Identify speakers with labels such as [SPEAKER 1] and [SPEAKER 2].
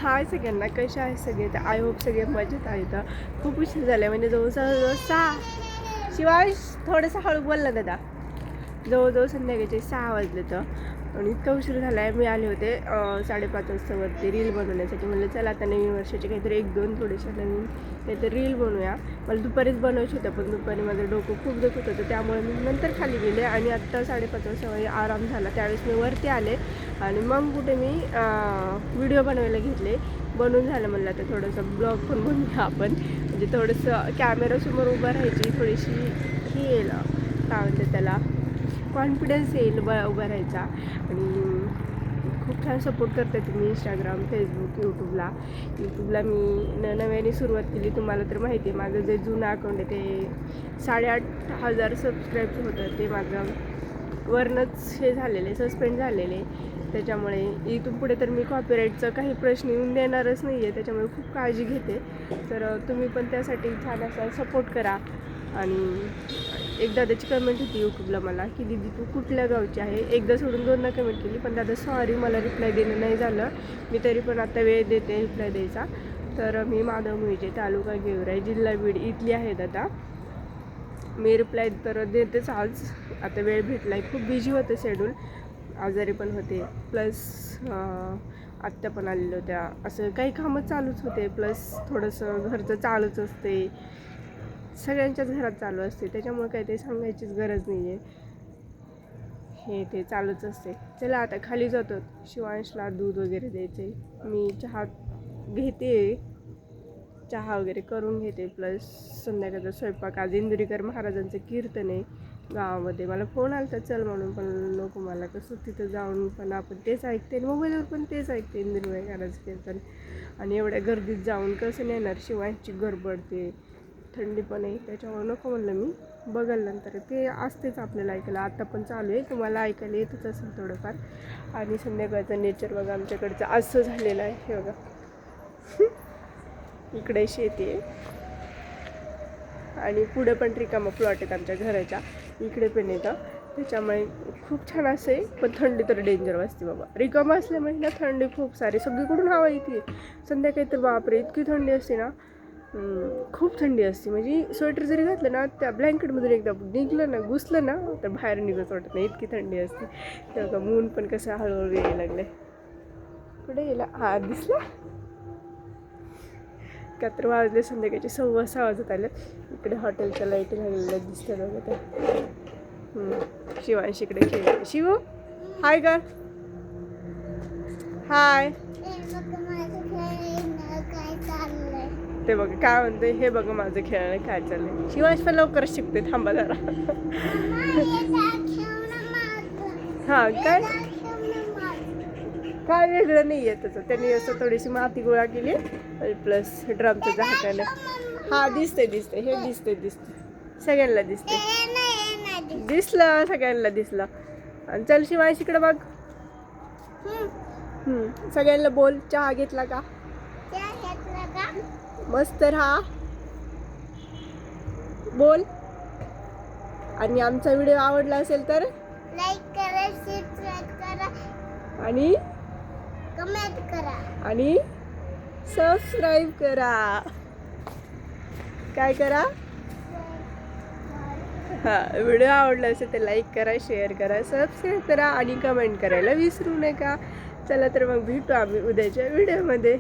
[SPEAKER 1] हाय सगळ्यांना, कशा आहे सगळे? तर आय होप सगळे मजेत आहेत. खूप उशीर झाला म्हणजे जवळजवळ 6. शिवांश थोडंसं हळू बोल ना दादा. जवळजवळ संध्याकाळचे 6 वाजले तर आणि इतका उशीर झाला आहे. मी आले होते 5:30 वाजता वरती रील बनवण्यासाठी. म्हणलं चला आता नवीन वर्षाचे काहीतरी 1-2 थोडेसे नवीन काहीतरी रील बनवूया. मला दुपारीच बनवायची होत्या, पण दुपारी माझं डोकं खूप दुखत होतं, त्यामुळे मी नंतर खाली गेले आणि आत्ता 5:30 वाजता आराम झाला. त्यावेळेस मी वरती आले आणि मग कुठे मी व्हिडिओ बनवायला घेतले. बनवून झालं म्हणलं तर थोडंसं ब्लॉग पण बनवूया आपण, म्हणजे थोडंसं कॅमेरासमोर उभं राहायची थोडीशी ही येईल, काय म्हणते त्याला, कॉन्फिडन्स येईल उभा राहायचा. आणि खूप छान सपोर्ट करते तुम्ही इंस्टाग्राम, फेसबुक, यूट्यूबला मी नव्याने सुरुवात केली. तुम्हाला तर माहिती आहे माझं जे जुनं अकाउंट आहे ते 8,500 सबस्क्राईब होतं, ते माझं वरनंच हे झालेले, सस्पेंड झालेले. त्याच्यामुळे इथून पुढे तर मी कॉपीराईटचा काही प्रश्न येऊन देणारच नाही आहे, त्याच्यामुळे खूप काळजी घेते. तर तुम्ही पण त्यासाठी छान असा सपोर्ट करा. आणि एकदा त्याची कमेंट होती यूट्यूबला मला की दीदी तू कुठल्या गावची आहे, एकदा सोडून 2दा कमेंट केली, पण दादा सॉरी मला रिप्लाय देणं नाही झालं. मी तरी पण आता वेळ देते रिप्लाय द्यायचा. तर मी माधव मुळजे, तालुका गेवराई, जिल्हा बीड इथली आहे दादा. मी रिप्लाय तर देतेच. आज आता वेळ भेटला आहे, खूप बिझी होतं शेड्यूल, आजारी पण होते, प्लस आत्या पण आलेल्या होत्या, असं काही कामं चालूच होते, प्लस थोडंसं घरचं चालूच असते, सगळ्यांच्याच घरात चालू असते, त्याच्यामुळे काही ते सांगायचीच गरज नाही आहे, हे ते चालूच असते. चला आता खाली जातो, शिवांशला दूध वगैरे द्यायचे, मी चहा घेते, चहा वगैरे करून घेते, प्लस संध्याकाळचा स्वयंपाक. आज इंदुरीकर महाराजांचं कीर्तन आहे गावामध्ये. मला फोन आला तर चल म्हणून, पण नको, मला कसं तिथं जाऊन पण आपण तेच ऐकते, मोबाईलवर पण तेच ऐकते इंदुरी महाराज कीर्तन, आणि एवढ्या गर्दीत जाऊन कसं नेणार, शिवांशची गडबडते, थंडी पण आहे, त्याच्यामुळे नको म्हणलं मी. बघाल नंतर, ते असतेच आपल्याला ऐकायला, आता पण चालू आहे, तुम्हाला ऐकायला येतच असेल थोडंफार. आणि संध्याकाळचं नेचर बघा आमच्याकडचं असं झालेलं आहे, हे बघा इकडे शेती आहे आणि पुढे पण रिकामा प्लॉट आहेत आमच्या घराच्या, इकडे पण येतं, त्याच्यामुळे खूप छान असे. पण थंडी तर डेंजर वाजते बाबा, रिकामा असल्यामुळे ना थंडी खूप सारी सगळीकडून हवा येते. संध्याकाळी तर बापरे इतकी थंडी असते ना, खूप थंडी असते, म्हणजे स्वेटर जरी घातलं ना, त्या ब्लँकेटमधून एकदा निघलं ना, घुसलं ना, तर बाहेर निघत वाटत नाही, इतकी थंडी असते. तेव्हा मून पण कसं हळूहळू यायला लागलं. कुठे गेला? हा दिसला का? तर वाजले संध्याकाळचे 6:15 वाजत आले. इकडे हॉटेलच्या लाईटी लागलेल्या दिसतात बघा त्या. शिवांश इकडे खेळते. शिव हाय कर, हाय. ते बघा काय म्हणते, हे बघा माझं खेळणं काय चाललंय. शिवांश पण लवकरच शिकते, थांबा जरा. हा काय काय वेगळं नाही आहे त्याचं, त्यांनी असं थोडीशी माती गोळा केली प्लस ड्रमचं झाकण. हा दिसते हे दिसते सगळ्यांना दिसलं सगळ्यांना दिसलं. आणि चल शिवांश इकडे बघ, सगळ्यांना बोल, चहा घेतला का? मस्त राहा, बोल. आणि आमचा व्हिडिओ आवडला असेल तर लाईक करा, सबस्क्राईब करा आणि कमेंट करा आणि सबस्क्राईब करा. काय करा? हां, व्हिडिओ आवडला असेल तर लाईक करा, शेअर करा, सबस्क्राईब करा आणि कमेंट करायला विसरू नका. चला तर मग भेटू आम्ही उद्याच्या व्हिडिओमध्ये.